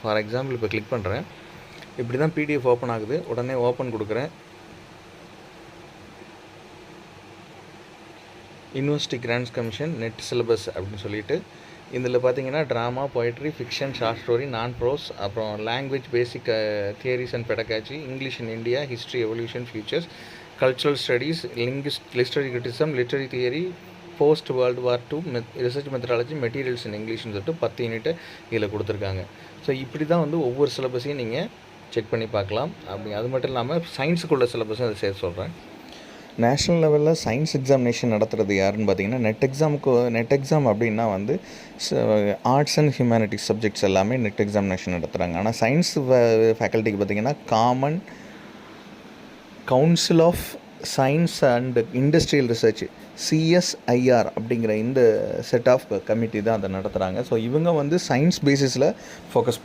For example இப்போ click பண்ணுறேன். இப்படி தான் பிடிஎஃப் ஓப்பன் ஆகுது. உடனே ஓப்பன் கொடுக்குறேன். University grants commission NET syllabus அப்படின்னு சொல்லிட்டு இதில் பார்த்தீங்கன்னா drama, poetry, fiction, short story, non prose, அப்புறம் language basic theories and pedagogy, English in India, history, evolution, futures, cultural studies, literary criticism, literary theory, post world war 2, research methodology, materials in இங்கிலீஷ்னு சொல்லிட்டு 10 unit இதில் கொடுத்துருக்காங்க. So இப்படி தான் வந்து ஒவ்வொரு சிலபஸையும் நீங்கள் செக் பண்ணி பார்க்கலாம். அது மட்டும் இல்லாமல் சயின்ஸுக்குள்ள சிலபஸும் அதை சேர்த்து சொல்கிறேன். நேஷ்னல் லெவலில் சயின்ஸ் எக்ஸாமினேஷன் நடத்துகிறது யாருன்னு பார்த்தீங்கன்னா நெட் எக்ஸாம் அப்படின்னா வந்து ஆர்ட்ஸ் அண்ட் ஹியூமனிட்டிஸ் சப்ஜெக்ட்ஸ் எல்லாமே நெட் எக்ஸாமினேஷன் நடத்துகிறாங்க. ஆனால் சயின்ஸ் ஃபேக்கல்ட்டிக்கு பார்த்திங்கன்னா common council of science and industrial research CSIR அப்படிங்கிற இந்த செட் ஆஃப் கமிட்டி தான் அதை நடத்துகிறாங்க. ஸோ இவங்க வந்து சயின்ஸ் பேசிஸில் ஃபோக்கஸ்